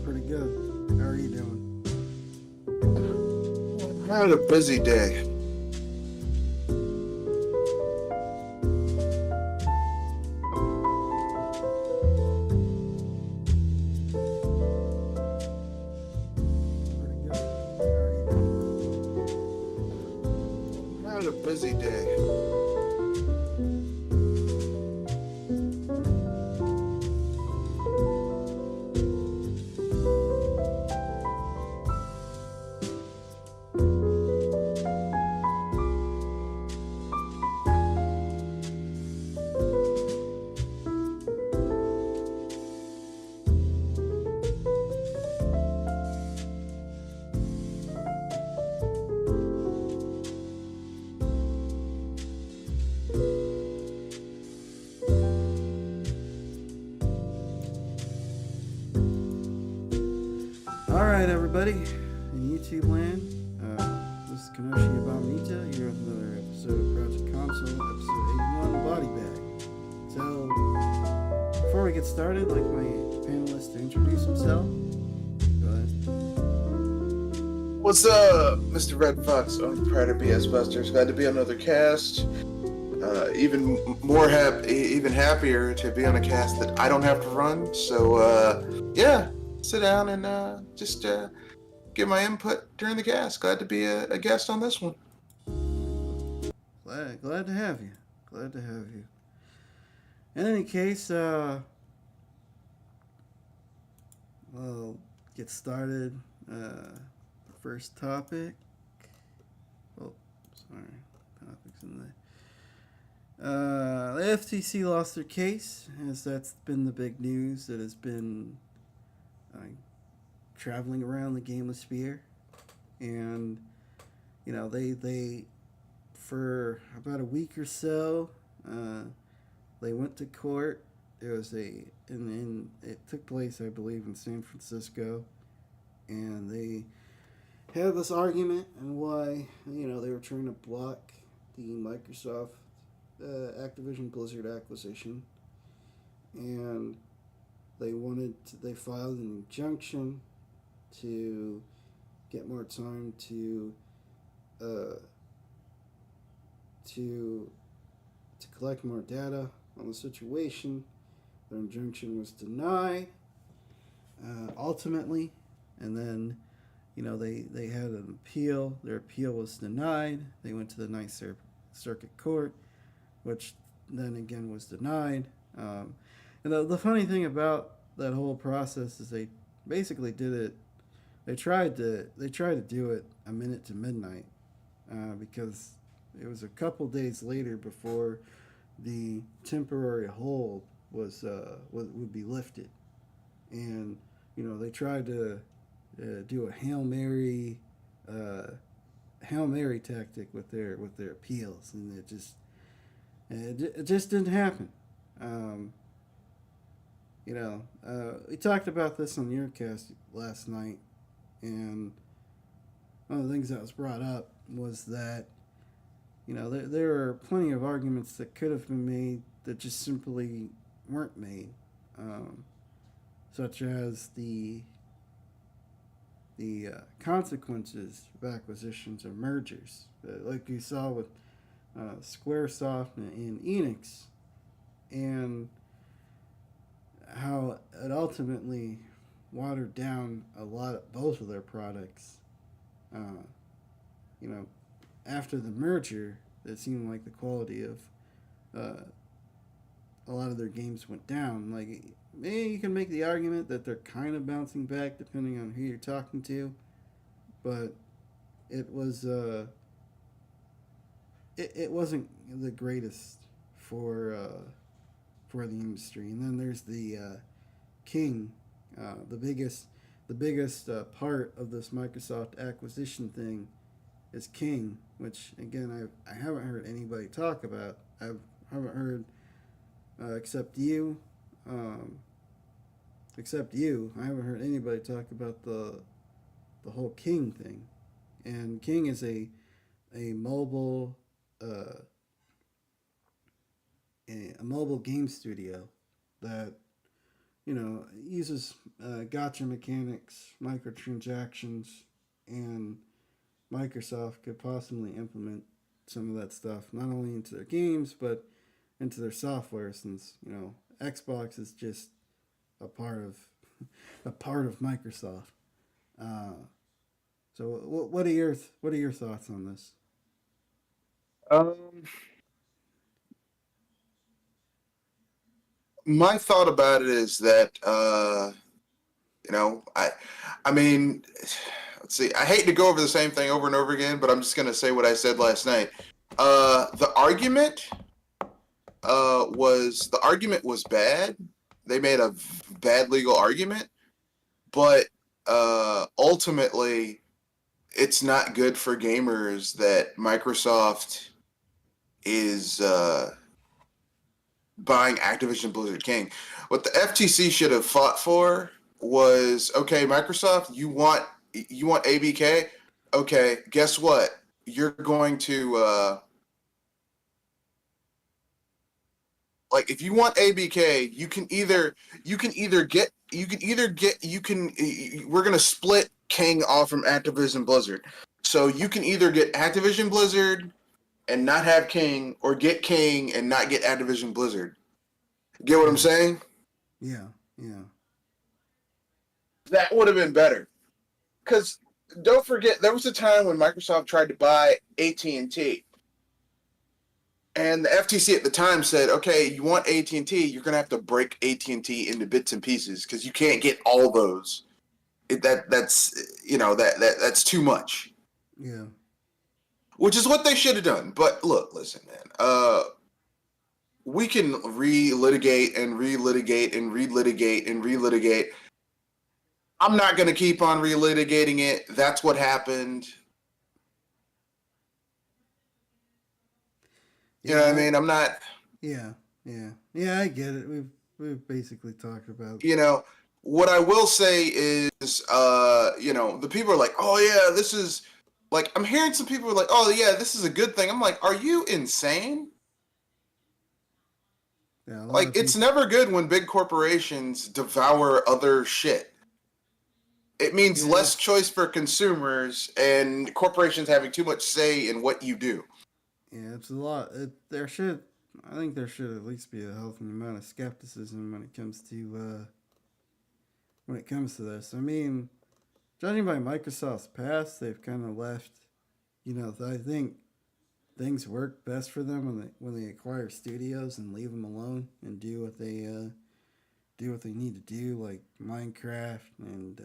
Pretty good. How are you doing? I had a busy day. Pretty good. How are you doing? I had a busy day. Alright, everybody. In YouTube land, this is Kanoshi Abamita here with another episode of Project Console, episode 81, Body Bag. So, before we get started, I'd like my panelists to introduce himself. Go ahead. What's up, Mr. Red Fox? I'm proud of BS Busters. Glad to be on another cast. Even happier to be on a cast that I don't have to run. So, yeah, sit down and just give my input during the cast. Glad to be a guest on this one. Glad to have you. Glad to have you. In any case, we'll get started. First topic. Oh, sorry. Topics in there. The FTC lost their case, as that's been the big news that has been traveling around the gamosphere. And, you know, they for about a week or so, they went to court. It was and it took place, I believe, in San Francisco. And they had this argument and why, they were trying to block the Microsoft Activision Blizzard acquisition, and they filed an injunction to get more time to collect more data on the situation. Their injunction was denied ultimately, and then they had an appeal. Their appeal was denied. They went to the Ninth Circuit Court, which then again was denied. And the funny thing about that whole process is they basically did it. They tried to do it a minute to midnight, because it was a couple days later before the temporary hold would be lifted, and they tried to do a Hail Mary tactic with their appeals, and it just didn't happen. We talked about this on your cast last night, and one of the things that was brought up was that there are plenty of arguments that could have been made that just simply weren't made, such as the consequences of acquisitions or mergers, like you saw with Squaresoft and Enix, and how it ultimately watered down both of their products. After the merger, it seemed like the quality of a lot of their games went down. Like, maybe you can make the argument that they're kind of bouncing back depending on who you're talking to, but it was it wasn't the greatest for the industry. And then there's the King, the biggest part of this Microsoft acquisition thing is King, which again I haven't heard anybody talk about. I haven't heard except you. I haven't heard anybody talk about the whole King thing. And King is a mobile a mobile game studio that uses gotcha mechanics, microtransactions, and Microsoft could possibly implement some of that stuff not only into their games but into their software, since Xbox is just a part of Microsoft. Uh, so what are your thoughts on this? Um, my thought about it is that I mean, let's see. I hate to go over the same thing over and over again, but I'm just gonna say what I said last night. The argument was bad. They made a bad legal argument, but ultimately, it's not good for gamers that Microsoft is buying Activision Blizzard King. What the FTC should have fought for was, okay, Microsoft, you want ABK? Okay, guess what? You're going to like, if you want ABK, we're gonna split King off from Activision Blizzard. So you can either get Activision Blizzard and not have King, or get King and not get Activision Blizzard. Get what I'm Yeah, saying? yeah, yeah, That would have been better. Because don't forget, there was a time when Microsoft tried to buy AT&T, and the FTC at the time said, "Okay, you want AT&T, you're gonna have to break AT&T into bits and pieces because you can't get all those. That's too much." yeah, Which is what they should have done. But look, listen, man. We can relitigate and relitigate and relitigate and relitigate. I'm not going to keep on relitigating it. That's what happened. You know what I yeah, mean? I'm not, yeah, yeah, yeah. I get it. We've basically talked about. you know, what I will say is, the people are like, oh, yeah, this is, like, I'm hearing some people are like, oh, yeah, this is a good thing. I'm like, are you insane? Yeah, a lot Like, of it's people. never good when big corporations devour other shit. It means Yeah, less it's choice for consumers and corporations having too much say in what you do. yeah, it's a lot. There should, I think there should at least be a healthy amount of skepticism when it comes to this. I mean, judging by Microsoft's past, they've kind of left. I think things work best for them when they acquire studios and leave them alone and do what they need to do, like Minecraft and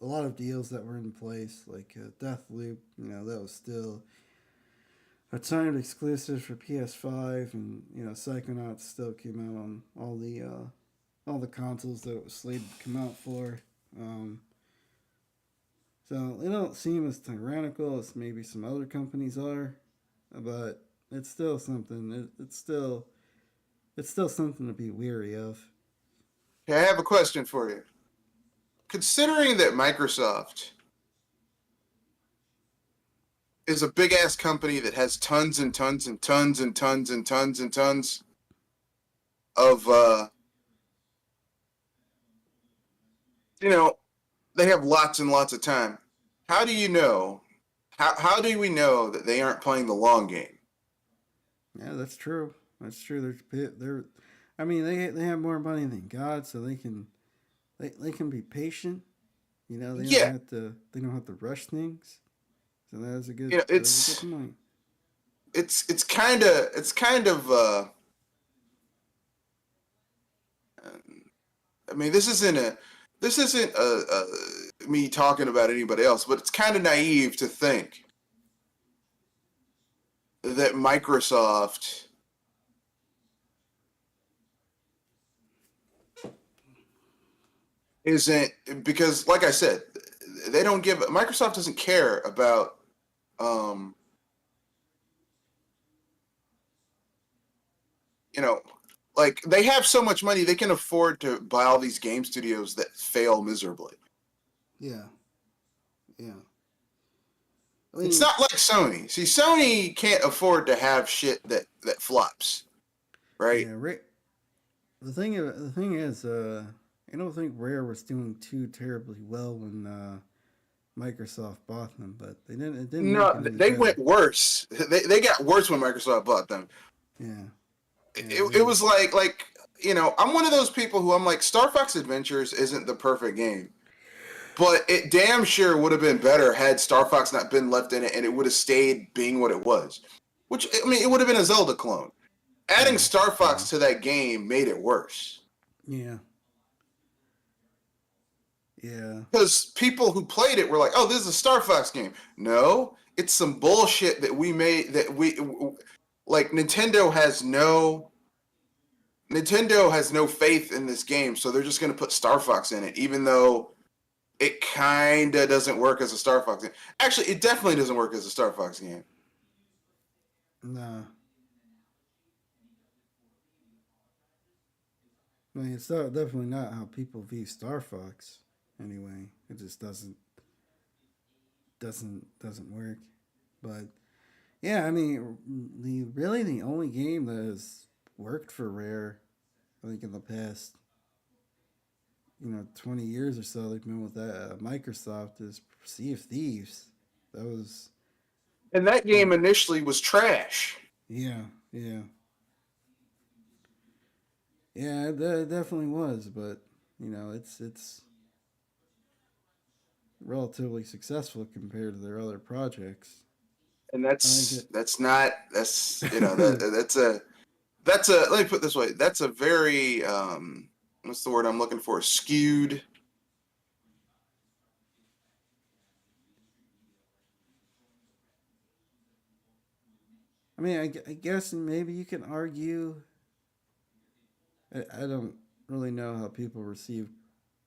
a lot of deals that were in place, like Deathloop. That was still a timed exclusive for PS5, and Psychonauts still came out on all the consoles that it was slated to come out for. Um, so they don't seem as tyrannical as maybe some other companies are, but it's still something. It's still something to be weary of. Okay, I have a question for you. Considering that Microsoft is a big ass company that has tons and tons and tons and tons and tons and tons of, you know, they have lots and lots of time. How do you know? How do we know that they aren't playing the long game? Yeah, that's true. That's true. They're I mean, they have more money than God, so they can be patient. Yeah, they don't have to rush things. So you know, that is a good point. it's kind of I mean, this isn't me talking about anybody else, but it's kind of naive to think that Microsoft isn't, because, like I said, they don't give Microsoft doesn't care about, um, you know, like, they have so much money they can afford to buy all these game studios that fail miserably. Yeah, yeah. I It's mean, not like Sony. See, Sony can't afford to have shit that flops, right? yeah. The thing is, I don't think Rare was doing too terribly well when Microsoft bought them, but they didn't. It didn't make No, it any they went better. worse. They got worse when Microsoft bought them. Yeah, yeah, It was like I'm one of those people who I'm like, Star Fox Adventures isn't the perfect game, but it damn sure would have been better had Star Fox not been left in it, and it would have stayed being what it was. Which, I mean, it would have been a Zelda clone. Adding yeah, Star yeah, Fox to that game made it worse. yeah, yeah. Because people who played it were like, "Oh, this is a Star Fox game." No, it's some bullshit that we made that we like. Nintendo has no faith in this game, so they're just going to put Star Fox in it, even though it kind of doesn't work as a Star Fox game. Actually, it definitely doesn't work as a Star Fox game. Nah, I mean, it's definitely not how people view Star Fox. Anyway, it just doesn't work. But yeah, I mean, the only game that has worked for Rare, I think in the past 20 years or so they've been with that Microsoft is Sea of Thieves. That was And that you know game initially was trash. yeah, yeah, yeah. It definitely was, but it's relatively successful compared to their other projects. And I think it. that's not that's that's a let me put it this way, that's a very what's the word I'm looking for, skewed. I mean, I guess maybe you can argue. I don't really know how people receive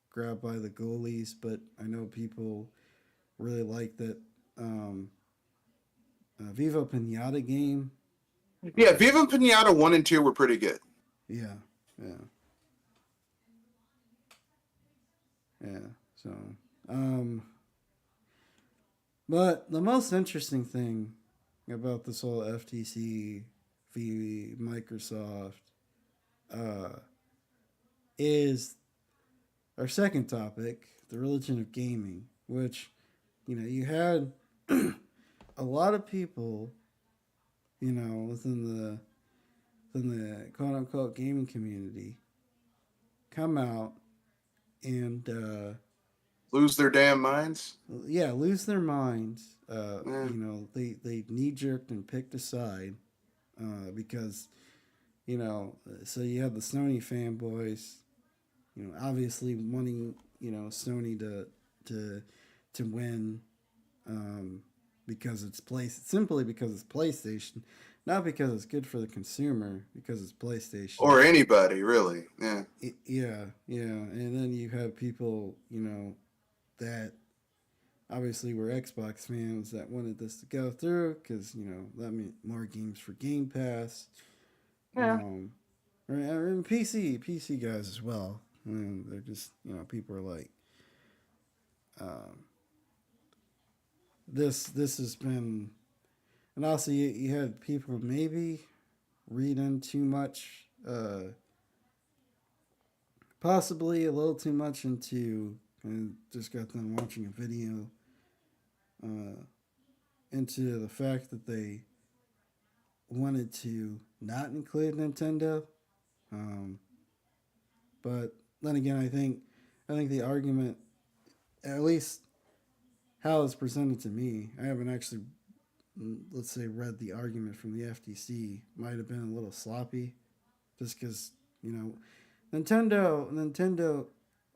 Grab by the Goalies, but I know people really like that um, Viva Pinata game. Yeah, Uh, Viva Pinata 1 and 2 were pretty good. yeah, yeah, yeah. So, um, but the most interesting thing about this whole FTC v Microsoft uh, is our second topic, the religion of gaming, which you had a lot of people, within the quote unquote gaming community come out and Lose their damn minds. yeah, lose their minds. Yeah. They knee jerked and picked a side because so you have the Sony fanboys, obviously wanting Sony to to win um, because it's simply because it's PlayStation, not because it's good for the consumer, because it's PlayStation. Or anybody, really. Yeah. Yeah, yeah, and then you have people that obviously were Xbox fans that wanted this to go through because that meant more games for Game Pass. Yeah. And PC guys as well. And they're just people are like, um, this has been, and also you had people maybe reading too much, possibly a little too much into, and just got them watching a video uh, into the fact that they wanted to not include Nintendo. Um, but then again, I think the argument, at least how it's presented to me, I haven't actually, let's say, read the argument from the FTC. Might have been a little sloppy, just because Nintendo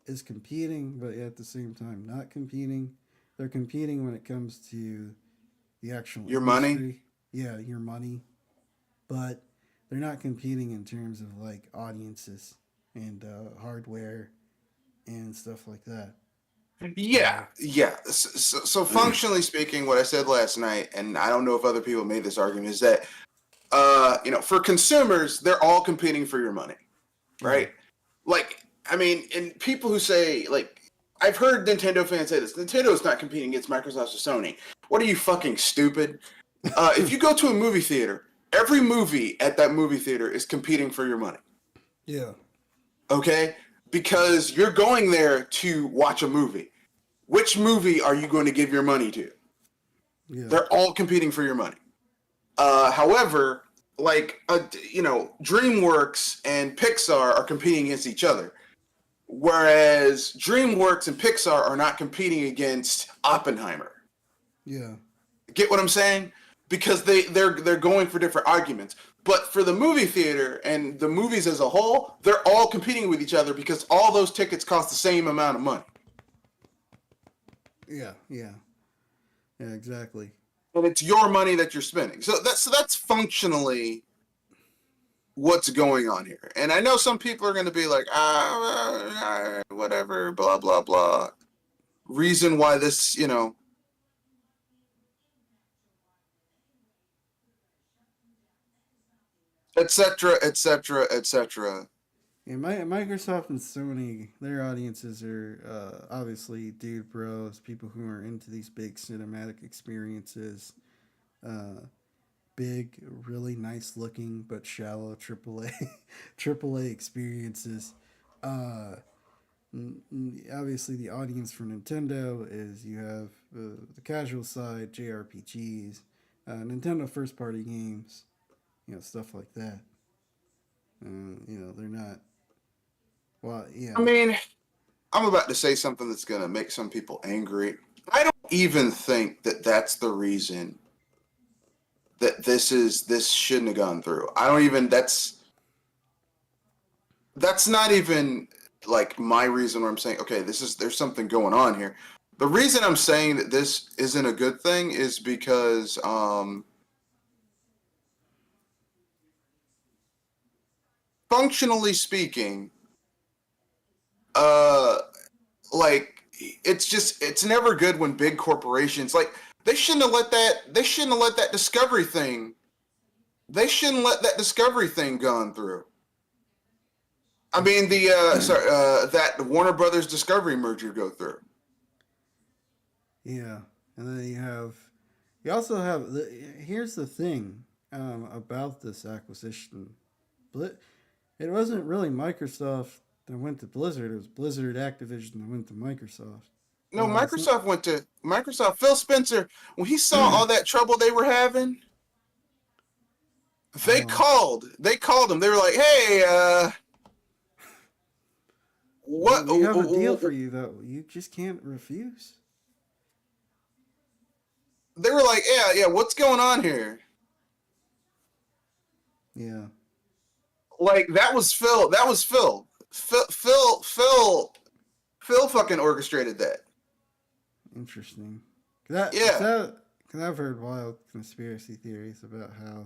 is competing, but at the same time not competing. They're competing when it comes to the actual Your money. industry. Yeah, your money, but they're not competing in terms of like audiences and hardware and stuff like that. Yeah, So yeah. So functionally speaking, what I said last night, and I don't know if other people made this argument, is that for consumers, they're all competing for your money, yeah, right? Like, I mean, and people who say, like, I've heard Nintendo fans say this: Nintendo's not competing against Microsoft or Sony. What are you, fucking stupid? If you go to a movie theater, every movie at that movie theater is competing for your money. yeah, Okay? Because you're going there to watch a movie. Which movie are you going to give your money to? Yeah. They're all competing for your money. However, like DreamWorks and Pixar are competing against each other, whereas DreamWorks and Pixar are not competing against Oppenheimer. Yeah. Get what I'm saying? Because they're going for different arguments. But for the movie theater and the movies as a whole, they're all competing with each other because all those tickets cost the same amount of money. Yeah. Yeah. Yeah. Exactly. And it's your money that you're spending. So that's functionally what's going on here. And I know some people are going to be like, whatever, blah blah blah. Reason why this, etc., etc., etc. Yeah, Microsoft and Sony, their audiences are obviously dude bros, people who are into these big cinematic experiences, uh, big, really nice looking but shallow AAA AAA experiences. Uh, Obviously, the audience for Nintendo is you have the casual side, JRPGs, Nintendo first party games, stuff like that. They're not. Well, I yeah. mean, I'm about to say something that's going to make some people angry. I don't even think that that's the reason that this shouldn't have gone through. I don't even that's not even like my reason where I'm saying, okay, there's something going on here. The reason I'm saying that this isn't a good thing is because functionally speaking, uh like it's never good when big corporations like they shouldn't have let that discovery thing gone through. I mean the that Warner Brothers Discovery merger go through. Yeah, and then you also have here's the thing about this acquisition. It wasn't really Microsoft that went to Blizzard. It was Blizzard Activision that went to Microsoft. No, So, Microsoft went to Microsoft. Phil Spencer, when he saw all that trouble they were having, uh, they called him. They were like, "Hey, what?" we have a deal for you that you just can't refuse. They were like, "Yeah, yeah, what's going on here?" Yeah, Like that was Phil. That was Phil. Phil fucking orchestrated that. interesting. Yeah. Cause I've heard wild conspiracy theories about how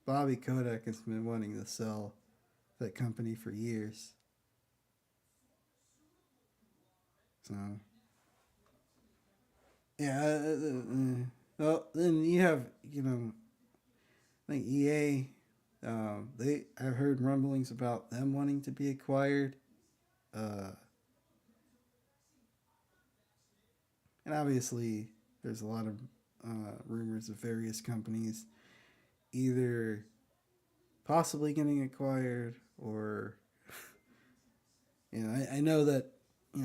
Bobby Kodak has been wanting to sell that company for years. So yeah, well then you have I think EA. I've heard rumblings about them wanting to be acquired. Uh, and obviously there's a lot of rumors of various companies either possibly getting acquired or I know that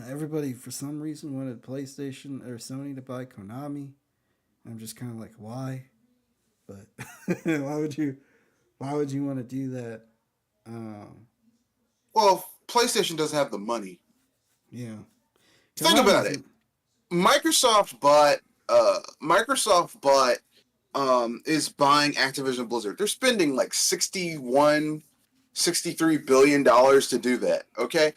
everybody for some reason wanted PlayStation or Sony to buy Konami. I'm just kind of like, why? But why would you want to do that? Um, Well, PlayStation doesn't have the money. yeah, Think about Konami's it. Microsoft bought is buying Activision Blizzard. They're spending like 63 billion dollars to do that. Okay,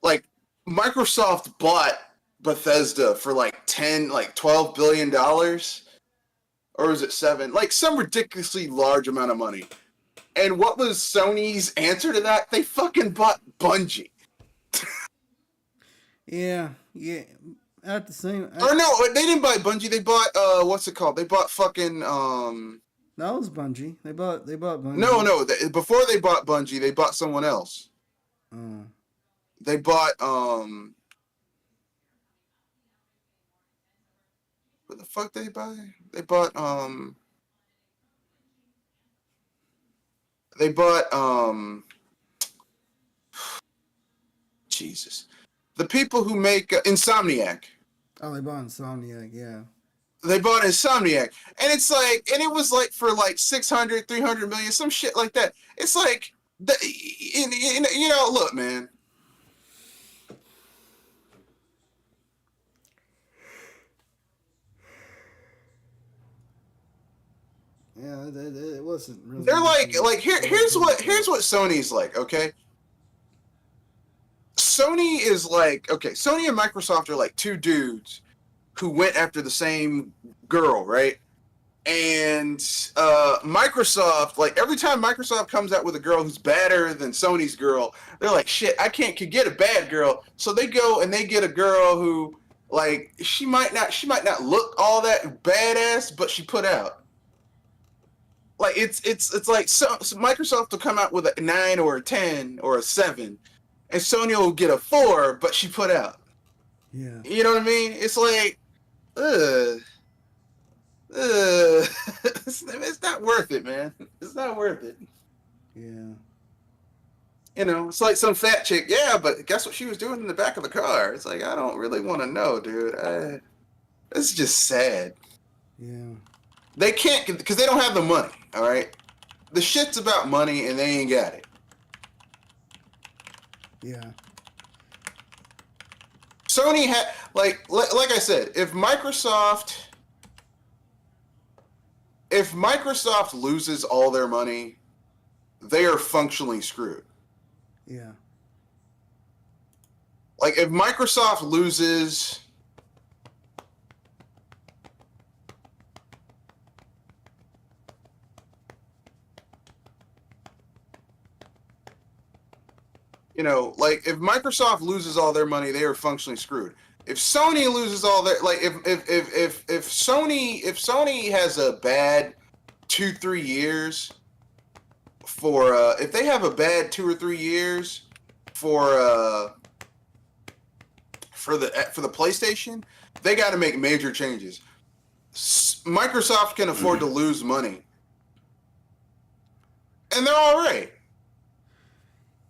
like Microsoft bought Bethesda for like 12 billion dollars, or was it seven? Like some ridiculously large amount of money. And what was Sony's answer to that? They fucking bought Bungie. yeah, yeah. At the same, Or no, they didn't buy Bungie. They bought what's it called? They bought fucking that was Bungie. They bought no, Bungie. no. Before they bought Bungie, they bought someone else. Uh, They bought what the fuck did they buy? They bought They bought Jesus, the people who make Insomniac. Oh, they bought Insomniac, yeah. They bought Insomniac, and it's like, and it was like for like 600, 300 million, some shit like that. It's like, you know, look, man. Yeah, it wasn't really. They're like here's what Sony's like, okay? Sony is like, okay, Sony and Microsoft are like two dudes who went after the same girl, right? And Microsoft, like every time Microsoft comes out with a girl who's badder than Sony's girl, they're like, shit, I can't get a bad girl. So they go and they get a girl who, like, she might not look all that badass, but she put out. Like it's like so Microsoft will come out with a 9 or a 10 or a 7, and Sony will get a 4, but she put out. Yeah. You know what I mean? It's like, it's not worth it, man. It's not worth it. Yeah. You know, it's like some fat chick. Yeah, but guess what she was doing in the back of the car? It's like, I don't really want to know, dude. It's just sad. Yeah. They can't, because they don't have the money, all right? The shit's about money, and they ain't got it. Yeah. Sony had, like I said, if Microsoft loses all their money, they are functionally screwed. Yeah. Like, if Microsoft loses... You know, like, if Microsoft loses all their money, they are functionally screwed. If Sony loses all their, like, if Sony has a bad 2-3 years for if they have a bad 2 or 3 years for the PlayStation, they got to make major changes. Microsoft can afford to lose money, and they're all right.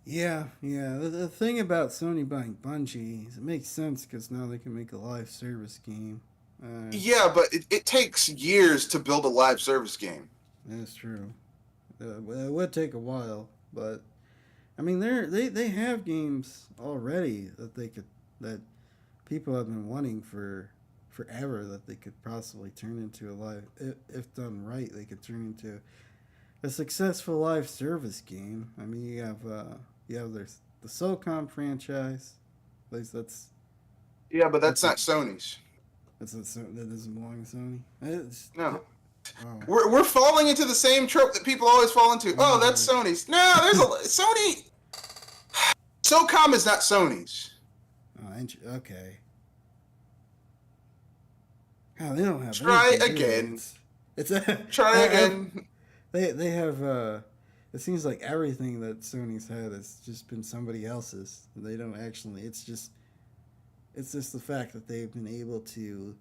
Yeah, yeah. The thing about Sony buying Bungie is it makes sense because now they can make a live service game. Yeah, but it takes years to build a live service game. That's true. It would take a while, but I mean, they have games already that people have been wanting for forever that they could possibly turn into a live, if done right, they could turn into a successful live service game. I mean, you have there's the SOCOM franchise. At least that's. Yeah, but that's not Sony's. That doesn't belong to Sony. No. Oh. We're falling into the same trope that people always fall into. Oh, that's Sony's. No, there's a Sony. SOCOM is not Sony's. Oh, okay. Oh, they don't have. Try again. It's Try again. They have. It seems like everything that Sony's had has just been somebody else's. They don't actually. It's just the fact that they've been able to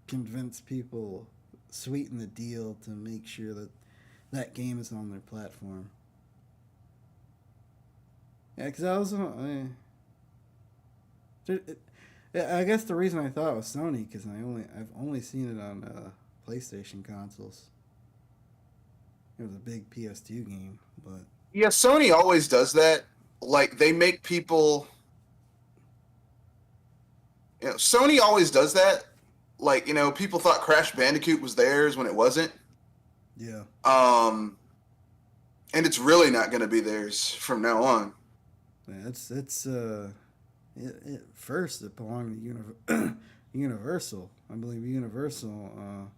convince people, sweeten the deal to make sure that game is on their platform. Yeah, because I was. I guess the reason I thought it was Sony because I've only seen it on PlayStation consoles. It was a big PS2 game, but yeah, Sony always does that. Like, they make people. You know, Sony always does that. Like, you know, people thought Crash Bandicoot was theirs when it wasn't. Yeah. And it's really not going to be theirs from now on. Yeah, first it belonged to Universal. I believe Universal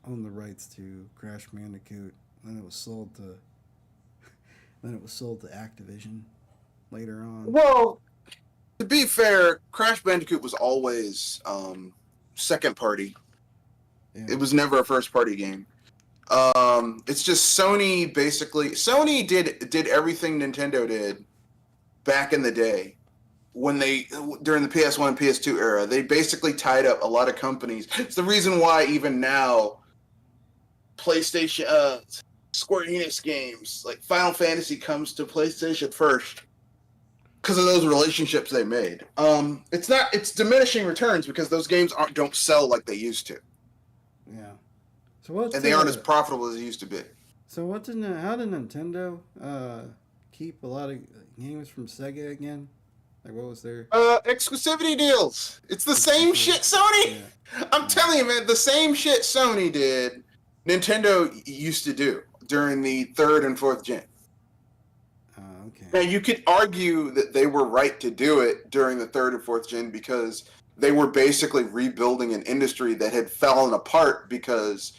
owned the rights to Crash Bandicoot. Then it was sold to Activision later on. Well, to be fair, Crash Bandicoot was always second party. Yeah. It was never a first party game. It's just Sony did everything Nintendo did back in the day when during the PS1 and PS2 era. They basically tied up a lot of companies. It's the reason why even now PlayStation Square Enix games, like Final Fantasy, comes to PlayStation first because of those relationships they made. It's diminishing returns because those games don't sell like they used to, Yeah. So what? and they aren't as profitable as they used to be. So how did Nintendo keep a lot of games from Sega again? Like what was their Exclusivity deals. It's the same shit Sony. Yeah. I'm telling you, man, the same shit Sony did, Nintendo used to do during the third and fourth gen. Okay. Now you could argue that they were right to do it during the third and fourth gen because they were basically rebuilding an industry that had fallen apart because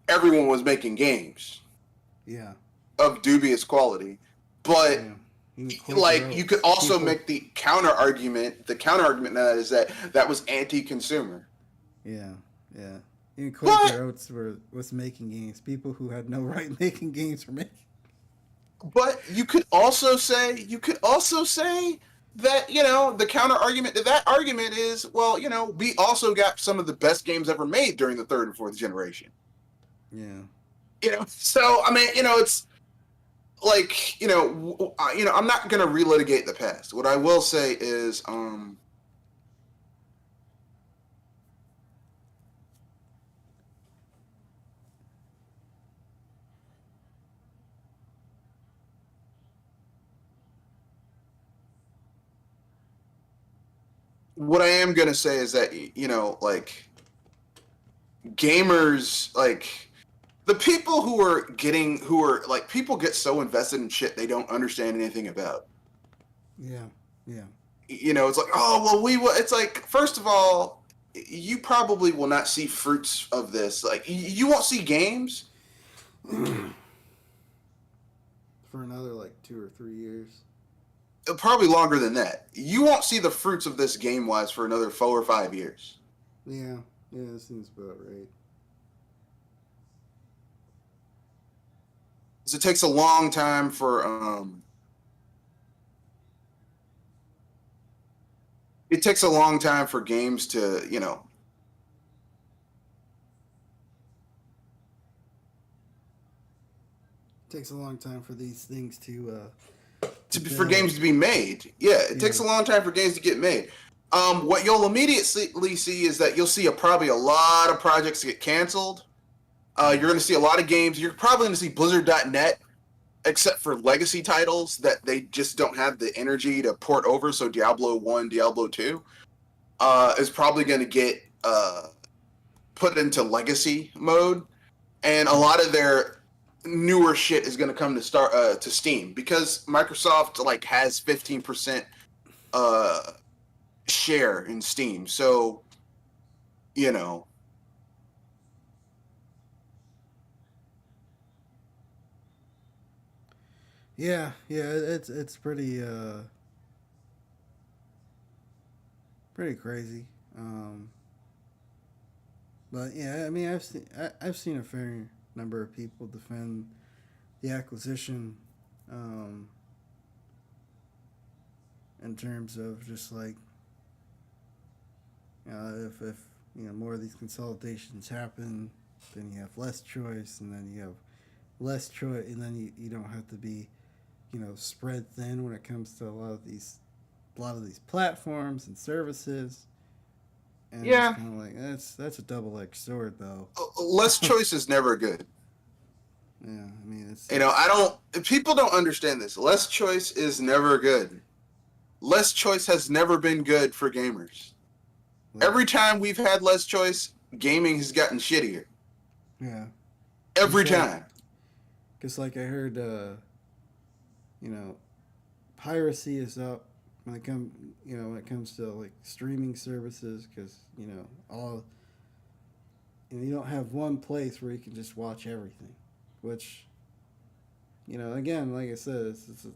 everyone was making games. Yeah. Of dubious quality, but. Yeah. You could also make the counter argument. The counter argument to that is that was anti-consumer. Yeah, yeah. Even Quaker Oats was making games. People who had no right making games were making. But you could also say that the counter argument to that argument is we also got some of the best games ever made during the third and fourth generation. Yeah. So I mean it's. Like, I'm not going to relitigate the past. What I will say is, what I am going to say is that, gamers, the people people get so invested in shit they don't understand anything about. Yeah, yeah. It's like, oh, well, it's like, first of all, you probably will not see fruits of this. Like, you won't see games. For another, 2 or 3 years. Probably longer than that. You won't see the fruits of this game-wise for another 4 or 5 years. Yeah, that seems about right. It takes a long time for games to It takes a long time for these things for games to be made. Yeah, it takes a long time for games to get made. What you'll immediately see is that you'll see probably a lot of projects get canceled. You're going to see a lot of games. You're probably going to see Blizzard.net, except for legacy titles that they just don't have the energy to port over. So Diablo 1, Diablo 2 is probably going to get put into legacy mode. And a lot of their newer shit is going to come to Steam because Microsoft has 15% share in Steam. So, Yeah, it's pretty crazy. But yeah, I mean, I've seen a fair number of people defend the acquisition, in terms of just if more of these consolidations happen, then you have less choice, and then you have less choice, and then you don't have to be spread thin when it comes to a lot of these platforms and services. And yeah, it's kind of that's a double-edged sword, though. Less choice is never good. Yeah, I mean, people don't understand this. Less choice is never good. Less choice has never been good for gamers. Every time we've had less choice, gaming has gotten shittier. Yeah. Every time. Because I heard, piracy is up when it comes to streaming services, because all you don't have one place where you can just watch everything, which again, like I said, it's a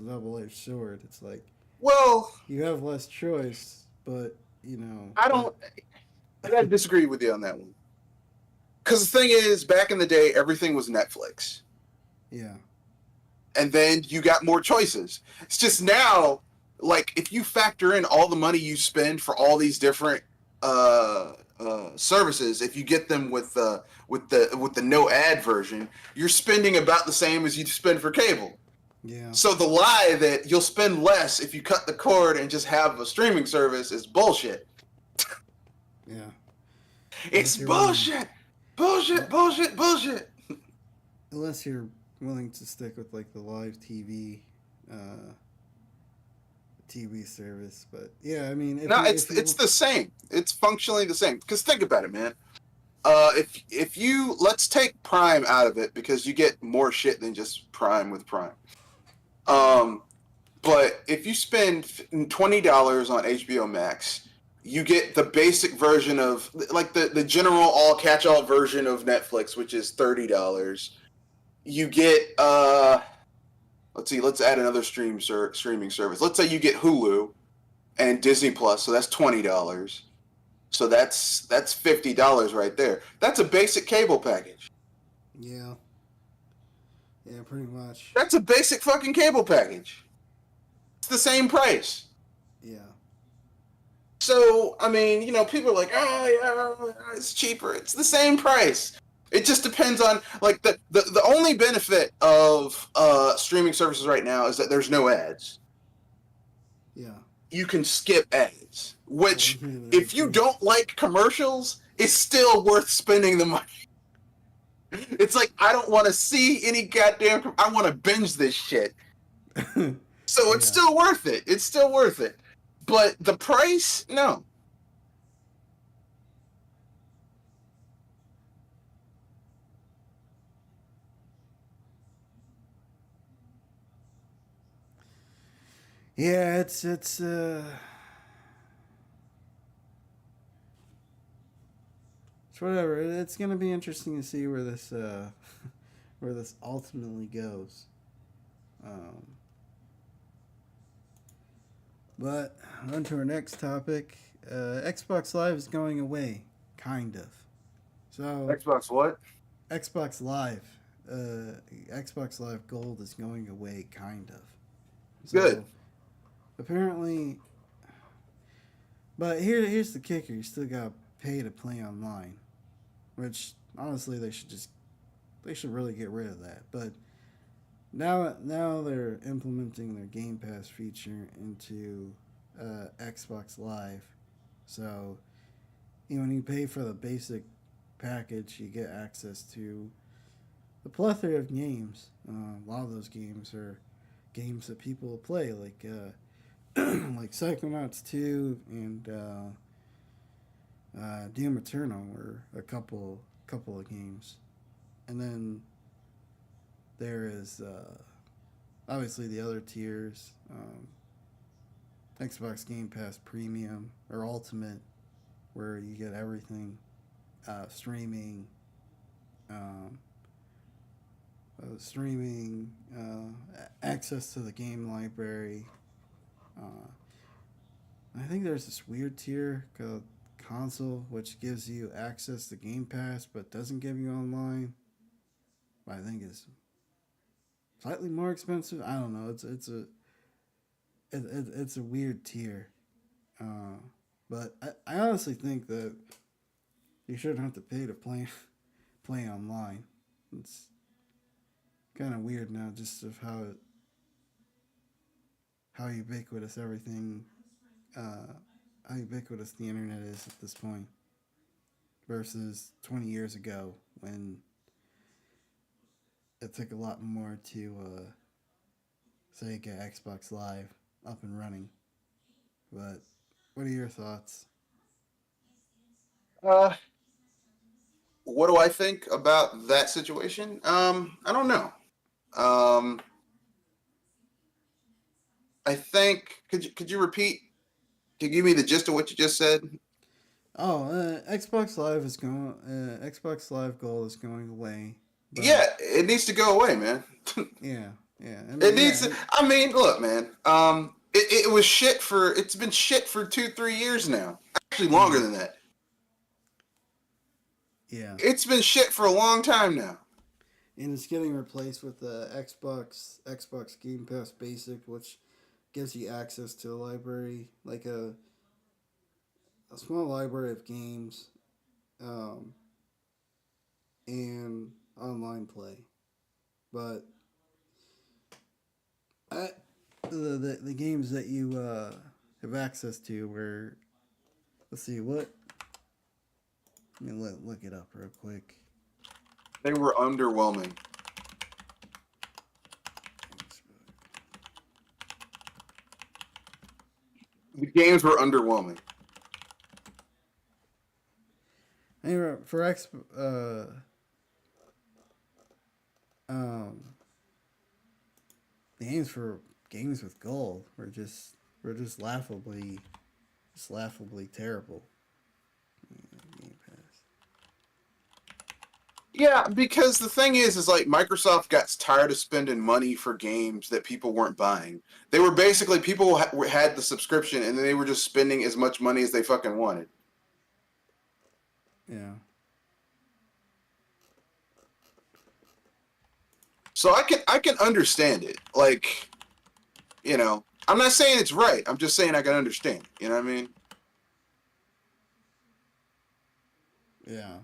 double-edged sword. It's you have less choice, but I gotta disagree with you on that one. Because the thing is, back in the day, everything was Netflix. Yeah. And then you got more choices. It's just now, if you factor in all the money you spend for all these different services, if you get them with the no ad version, you're spending about the same as you spend for cable. Yeah. So the lie that you'll spend less if you cut the cord and just have a streaming service is bullshit. Yeah. It's Unless you're willing, bullshit. Bullshit, well, bullshit, bullshit. unless you're willing to stick with like the live uh, TV service. But yeah, I mean, No, if it's you the same. It's functionally the same. Because think about it, man. If you let's take Prime out of it because you get more shit than just Prime with Prime. Um, but if you spend $20 on HBO Max, you get the basic version of like the general all catch all version of Netflix, which is $30. You get let's see, let's add another streaming service. Let's say you get Hulu and Disney Plus, so that's $20. So that's $50 right there. That's a basic cable package. yeah, yeah, pretty much. That's a basic fucking cable package. It's the same price. Yeah. So, I mean, people are like, oh, yeah, it's cheaper. It's the same price. It just depends on, like, the only benefit of streaming services right now is that there's no ads. Yeah. You can skip ads, Oh, which, yeah, that's if you true. don't like commercials, is still worth spending the money. It's like, I don't want to see any goddamn, I want to binge this shit. So it's Yeah. still worth it. It's still worth it. But the price, no. Yeah, it's whatever. It's gonna be interesting to see where this where this ultimately goes. Um, but on to our next topic. Xbox Live is going away, kind of. So Xbox what? Xbox Live, Xbox Live Gold is going away, kind of. Good. So apparently, but here's the kicker: you still got to pay to play online, which honestly they should really get rid of that. But now they're implementing their Game Pass feature into Xbox Live, so when you pay for the basic package, you get access to the plethora of games. A lot of those games are games that people play, like like Psychonauts 2 and Doom Eternal were a couple of games, and then there is obviously the other tiers, Xbox Game Pass Premium or Ultimate, where you get everything, streaming, um, access to the game library. Uh, I think there's this weird tier called console, which gives you access to Game Pass but doesn't give you online. But I think it's slightly more expensive. I don't know. It's a weird tier. Uh, but I honestly think that you shouldn't have to pay to play online. It's kind of weird now, just of how ubiquitous everything, uh, how ubiquitous the internet is at this point, versus 20 years ago when it took a lot more to say get Xbox Live up and running. But what are your thoughts? Uh, what do I think about that situation? I don't know. Um, I think could you repeat? Could you give me the gist of what you just said? Oh, Xbox Live is going. Xbox Live Gold is going away, but Yeah, it needs to go away, man. yeah, yeah. I It mean, needs yeah, to. I mean, look, man. It was shit for. It's been shit for 2-3 years now. Actually, longer mm, than that. yeah. It's been shit for a long time now. And it's getting replaced with the Xbox Game Pass Basic, which gives you access to a library, like a small library of games, um, and online play. But I, the games that you have access to were, let's see, what? Let me look it up real quick. They were underwhelming. The games were underwhelming. Anyway, for um, the games with gold were just laughably terrible. Game Pass. Yeah, because the thing is like Microsoft got tired of spending money for games that people weren't buying. They were basically people had the subscription and they were just spending as much money as they fucking wanted. Yeah. So I can understand it. Like, I'm not saying it's right. I'm just saying I can understand. You know what I mean? Yeah.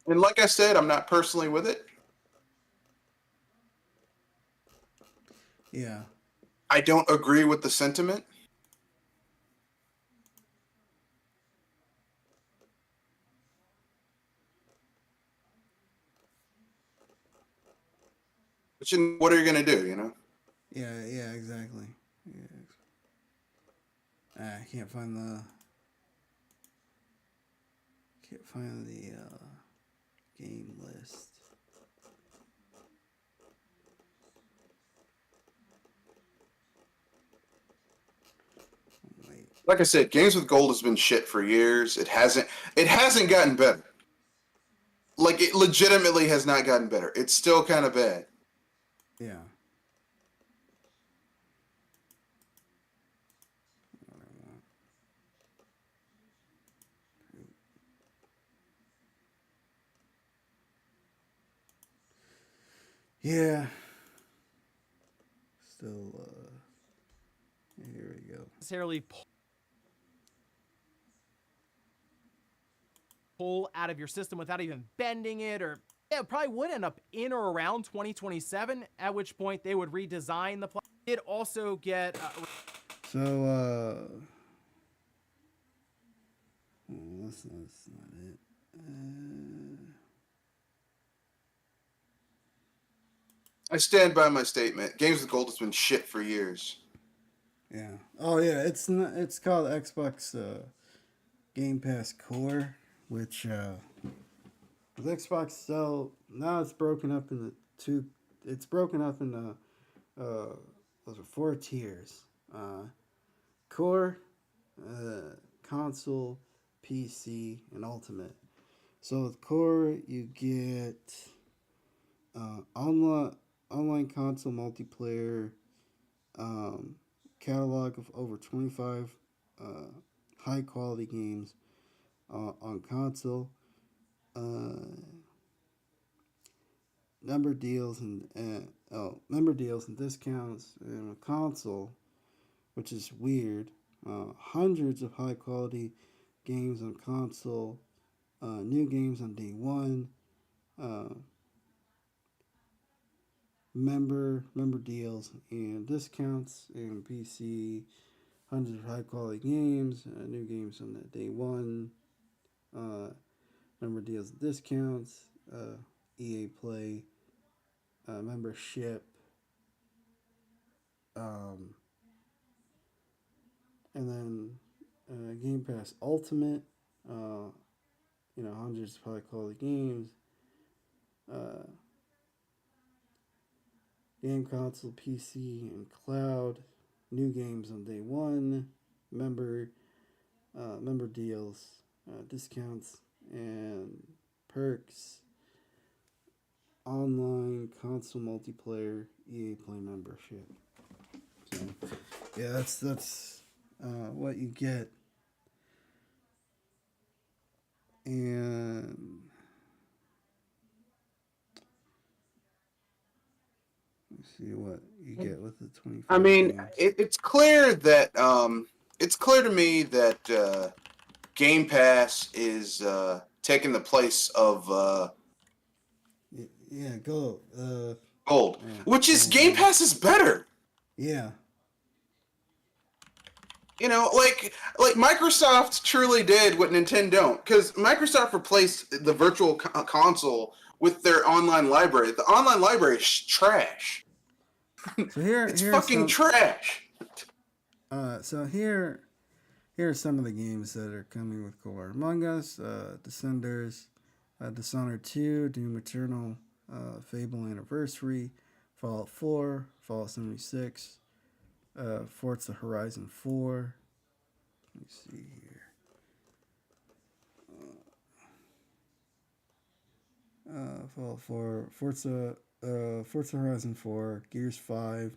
And like I said, I'm not personally with it. Yeah. I don't agree with the sentiment. But what are you gonna do? Yeah. Yeah. Exactly. Yeah. I can't find the game list. Wait. Like I said, games with gold has been shit for years. It hasn't gotten better. Like it legitimately has not gotten better. It's still kind of bad. Yeah. Yeah. Still. Here we go. Necessarily pull out of your system without even bending it, or yeah, it probably would end up in or around 2027, at which point they would redesign the platform. It also get So, that's not it. I stand by my statement. Games with gold has been shit for years. Yeah. Oh yeah, it's not. It's called Xbox Game Pass Core, which with Xbox, so now it's broken up into two. It's broken up into those are 4 tiers. Core, console, PC, and Ultimate. So with Core, you get online console multiplayer, um, catalog of over 25 uh, high quality games on console. Uh, member deals and discounts, and a console, which is weird. Hundreds of high quality games on console, new games on day one, uh, member deals and discounts, and PC. Hundreds of high quality games, new games on that day one, uh, member deals and discounts, EA Play, membership, um, and then Game Pass Ultimate, uh, hundreds of high quality games, uh, game console, PC, and cloud, new games on day one, member member deals, discounts, and perks, online console multiplayer, EA Play membership. So, yeah, that's what you get. And see what you get with the 25 I mean, games. it's clear that it's clear to me that Game Pass is taking the place of Yeah, go. Gold, Yeah, which is gold, Game yeah. Pass is better. Yeah. You know, like Microsoft truly did what Nintendo don't, because Microsoft replaced the virtual console with their online library. The online library is trash. So It's here's fucking some. trash. So here are some of the games that are coming with core. Among Us, Descenders, Dishonored 2, Doom Eternal, Fable Anniversary, Fallout 4, Fallout 76, Forza Horizon 4. Let me see here. Fallout 4, Forza Horizon 4, Gears 5,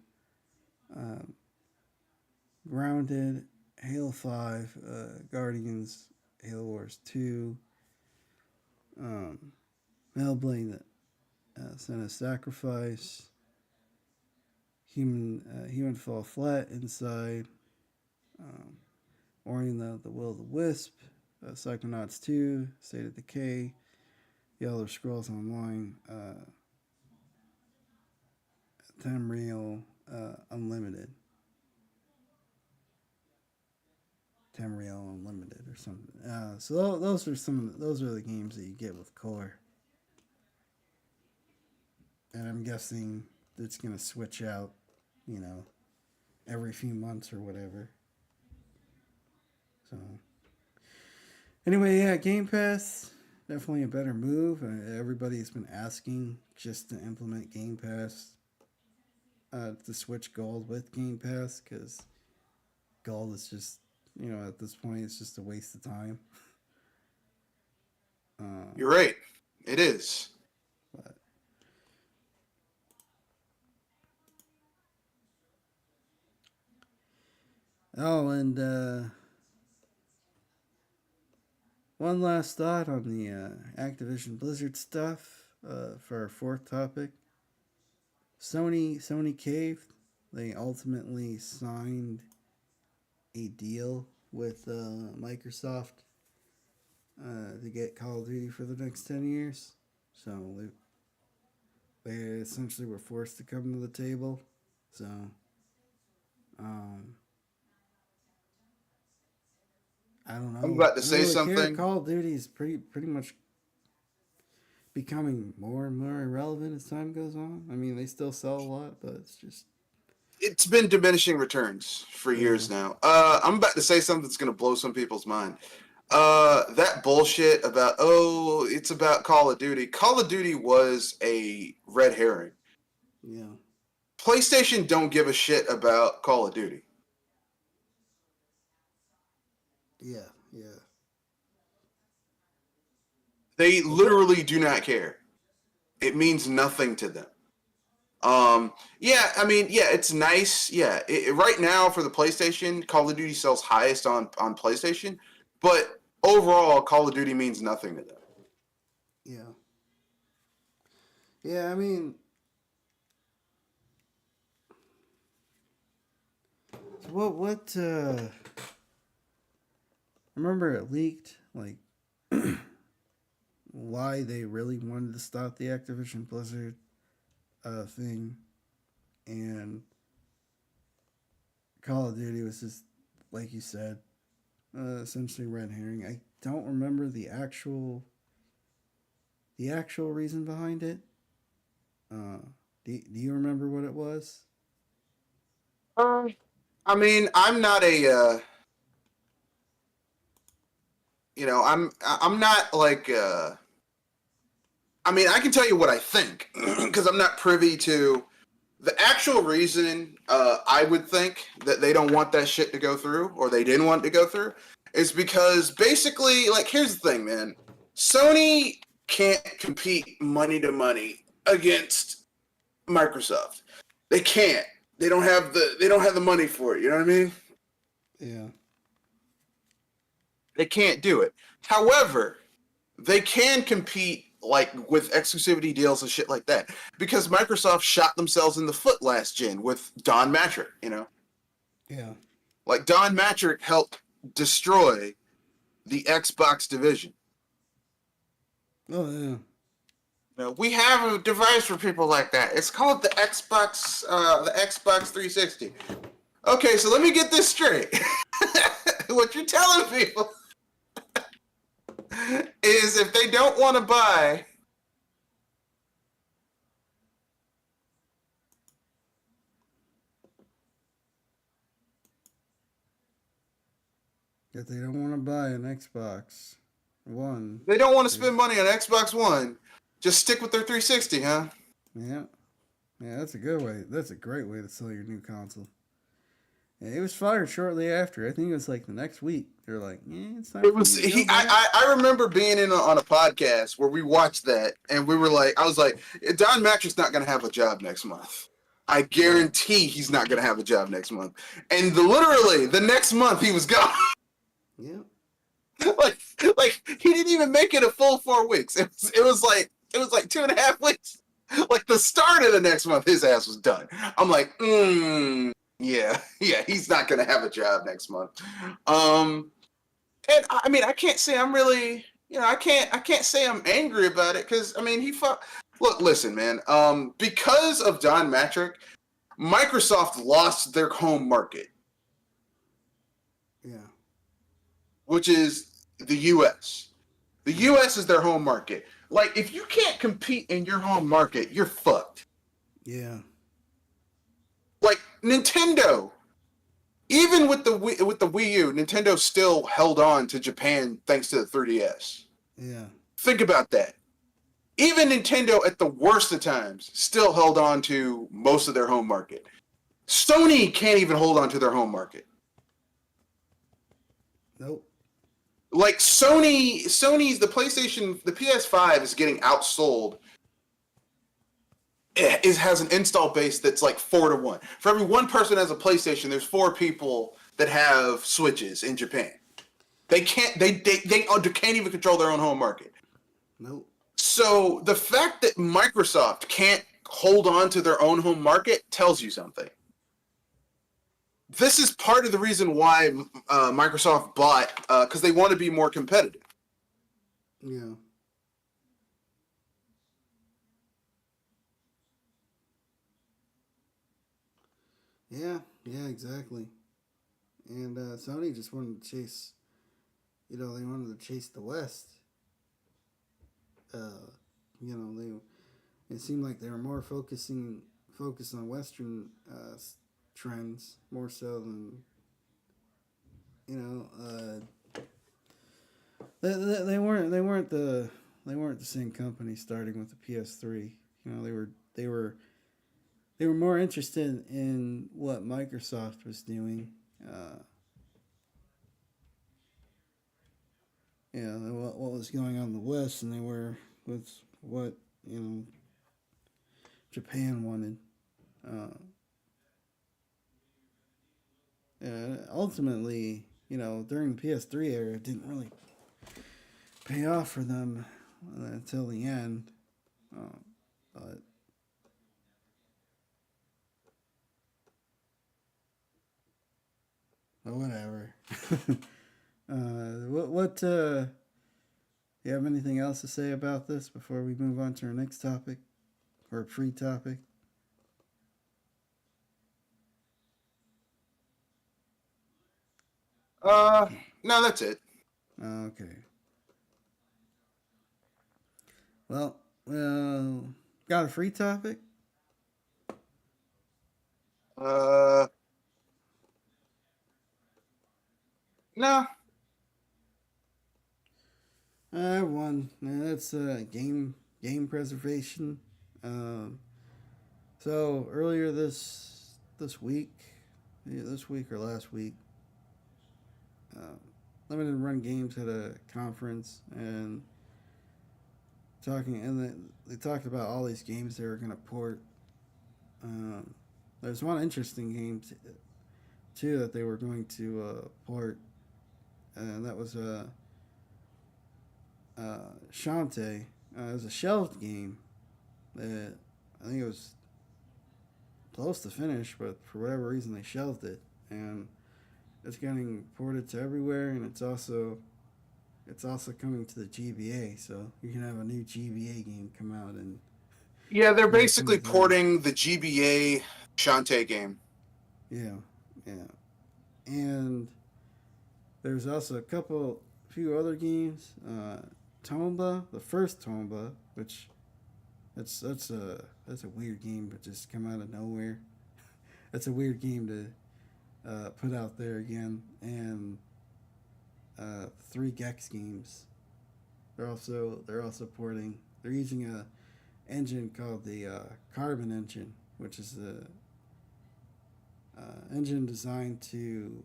um, Grounded, Halo 5, Guardians, Halo Wars 2, um, Hellblade, Senna Sacrifice, Human Fall Flat Inside, um, Ori and the Will of the Wisp, Psychonauts 2, State of Decay, The Elder Scrolls Online, Tamriel Unlimited. Tamriel Unlimited or something. So those are those are the games that you get with Core, and I'm guessing it's gonna switch out, you know, every few months or whatever. So anyway, yeah, Game Pass definitely a better move. Everybody's been asking just to implement Game Pass, to switch Gold with Game Pass, because Gold is just, you know, at this point it's just a waste of time. You're right. It is. But oh, and one last thought on the Activision Blizzard stuff, for our fourth topic. Sony Cave, they ultimately signed a deal with Microsoft, to get Call of Duty for the next 10 years. So they essentially were forced to come to the table. So um, I don't I'm know. about to I don't say really care. something. Call of Duty is pretty much becoming more and more irrelevant as time goes on. I mean, they still sell a lot, but it's just, It's been diminishing returns for yeah, years now. I'm about to say something that's going to blow some people's mind. That bullshit about, oh, it's about Call of Duty. Call of Duty was a red herring. yeah, PlayStation don't give a shit about Call of Duty. yeah, yeah. They But that, literally do not care. It means nothing to them. Yeah, I mean, yeah, it's nice. Yeah, right now for the PlayStation, Call of Duty sells highest on PlayStation, but overall, Call of Duty means nothing to them. yeah, yeah. I mean, what? I remember it leaked like why they really wanted to stop the Activision Blizzard thing, and Call of Duty was just like you said, essentially red herring. I don't remember the actual reason behind it. Uh, do you remember what it was? I mean, I'm not a I'm not like I mean, I can tell you what I think because I'm not privy to the actual reason. I would think that they don't want that shit to go through, or they didn't want it to go through, is because basically, like, here's the thing, man. Sony can't compete money to money against Microsoft. They can't. They don't have the money for it. You know what I mean? Yeah, They can't do it. However, they can compete like with exclusivity deals and shit like that, because Microsoft shot themselves in the foot last gen with Don Matrick. Yeah. Like Don Matrick helped destroy the Xbox division. Oh yeah. We have a device for people like that. It's called the Xbox 360. Okay, so let me get this straight. What you're telling people is if they don't want to buy If they don't want to buy an Xbox One. they don't want to spend money on Xbox One, just stick with their 360, huh? Yeah. Yeah, that's a good way. That's a great way to sell your new console. Yeah, it was fired shortly after. I think it was like the next week. They're like, it's time. It was I remember being in on a podcast where we watched that, and we were like, I was like, Don Matrick's not going to have a job next month. I guarantee he's not going to have a job next month. And literally the next month he was gone. Yeah. like he didn't even make it a full 4 weeks. It was like 2.5 weeks. Like the start of the next month, his ass was done. I'm like, yeah, he's not gonna have a job next month. And I mean, I can't say I'm really, I can't say I'm angry about it, because I mean, Look, listen, man. Because of Don Matrick, Microsoft lost their home market. Yeah. Which is the U.S. The U.S. is their home market. Like, if you can't compete in your home market, you're fucked. Yeah. Like, Nintendo, even with the Wii U, Nintendo still held on to Japan thanks to the 3DS. Yeah. Think about that. Even Nintendo, at the worst of times, still held on to most of their home market. Sony can't even hold on to their home market. Nope. Like Sony's the PlayStation, the PS5 is getting outsold. It has an install base that's like 4-1. For every one person that has a PlayStation, there's 4 people that have Switches in Japan. They can't even control their own home market. Nope. So the fact that Microsoft can't hold on to their own home market tells you something. This is part of the reason why Microsoft bought, because they want to be more competitive. Yeah. Yeah, exactly. And Sony just wanted to chase, they wanted to chase the West. It seemed like they were more focused on Western trends more so than they weren't the same company starting with the PS3. They were more interested in what Microsoft was doing. What was going on in the West, and they were with what Japan wanted. Ultimately, during the PS3 era, it didn't really pay off for them until the end. But whatever. What you have anything else to say about this before we move on to our next topic, or a free topic? No, that's it. Okay. Well, got a free topic? No. I have one. That's game preservation. So earlier this week, this week or last week, Limited Run Games had a conference and they talked about all these games they were going to port. There's one interesting game too that they were going to port, and that was Shantae. it was a shelved game that I think it was close to finish, but for whatever reason they shelved it, and it's getting ported to everywhere, and it's also coming to the GBA, so you can have a new GBA game come out. And yeah, they're basically porting the GBA Shantae game. Yeah, and there's also a few other games. Tomba, the first Tomba, which that's a weird game, but just come out of nowhere. That's a weird game to put out there again. And 3 Gex games. They're also porting. They're using a engine called the Carbon engine, which is a engine designed to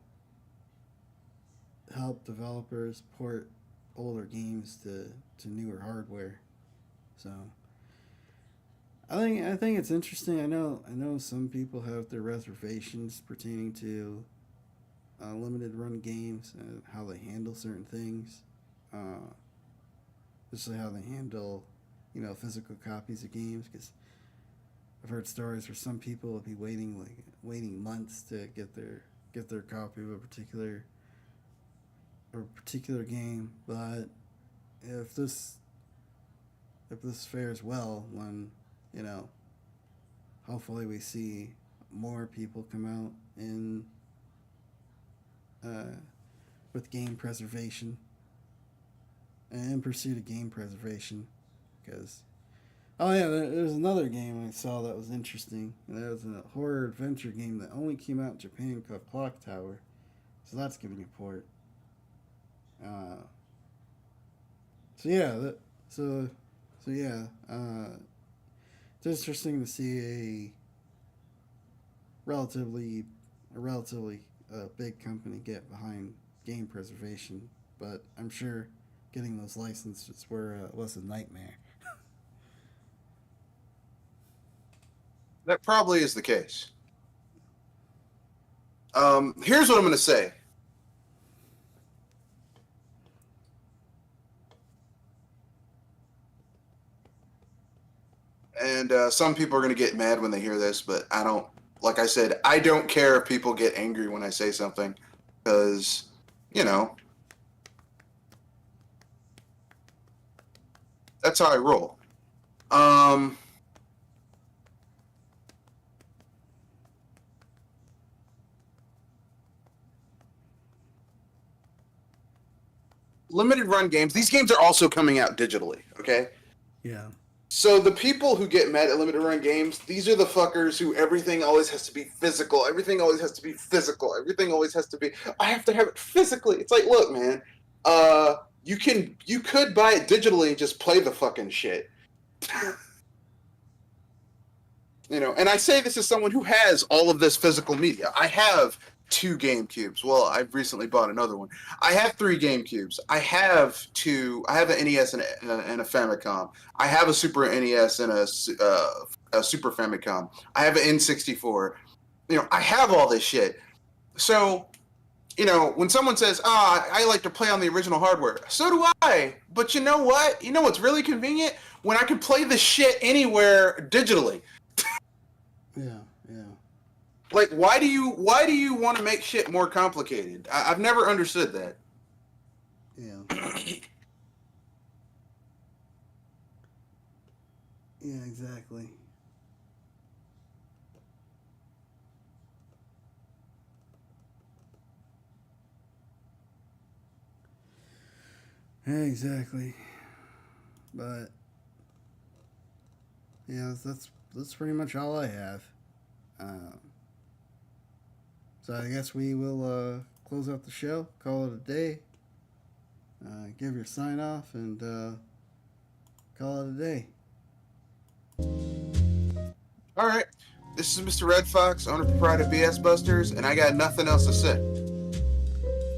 help developers port older games to newer hardware. So I think it's interesting. I know some people have their reservations pertaining to limited run games and how they handle certain things, especially how they handle physical copies of games. Because I've heard stories where some people will be waiting months to get their copy of a particular game. But if this fares well, when hopefully we see more people come out in with game preservation and in pursuit of game preservation. Because there's another game I saw that was interesting. That was a horror adventure game that only came out in Japan called Clock Tower, so that's getting a port. It's interesting to see a relatively big company get behind game preservation, but I'm sure getting those licenses was a nightmare. That probably is the case. Here's what I'm going to say. And some people are going to get mad when they hear this, but I don't. Like I said, I don't care if people get angry when I say something, because, that's how I roll. Limited run games. These games are also coming out digitally, okay? Yeah. So the people who get mad at limited run games, these are the fuckers who everything always has to be physical. Everything always has to be physical. Everything always has to be, I have to have it physically. It's like, look, man, you could buy it digitally and just play the fucking shit. And I say this as someone who has all of this physical media. I have 2 GameCubes. Well, I've recently bought another one. I have 3 GameCubes. I have an NES and a Famicom. I have a Super NES and a Super Famicom. I have an N64. I have all this shit. So, when someone says, I like to play on the original hardware, so do I. But you know what? You know what's really convenient? When I can play this shit anywhere digitally. Yeah. Like, why do you want to make shit more complicated? I've never understood that. Yeah. Yeah, exactly. Yeah, exactly. But yeah, that's pretty much all I have. So I guess we will close out the show, call it a day, give your sign off, and call it a day. All right. This is Mr. Red Fox, owner proprietor of BS Busters, and I got nothing else to say.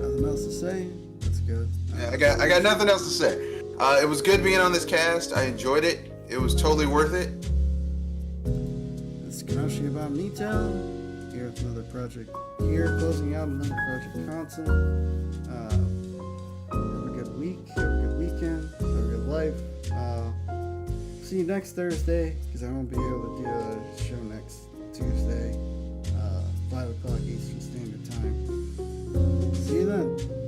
Nothing else to say? That's good. Yeah, I got nothing else to say. It was good being on this cast. I enjoyed it. It was totally worth it. This is Kenoshi about MeTown. Here with another project. Here, closing out another project console. Have a good week. Have a good weekend. Have a good life. you next Thursday, because I won't be able to do a show next Tuesday, 5 o'clock Eastern Standard Time. See you then.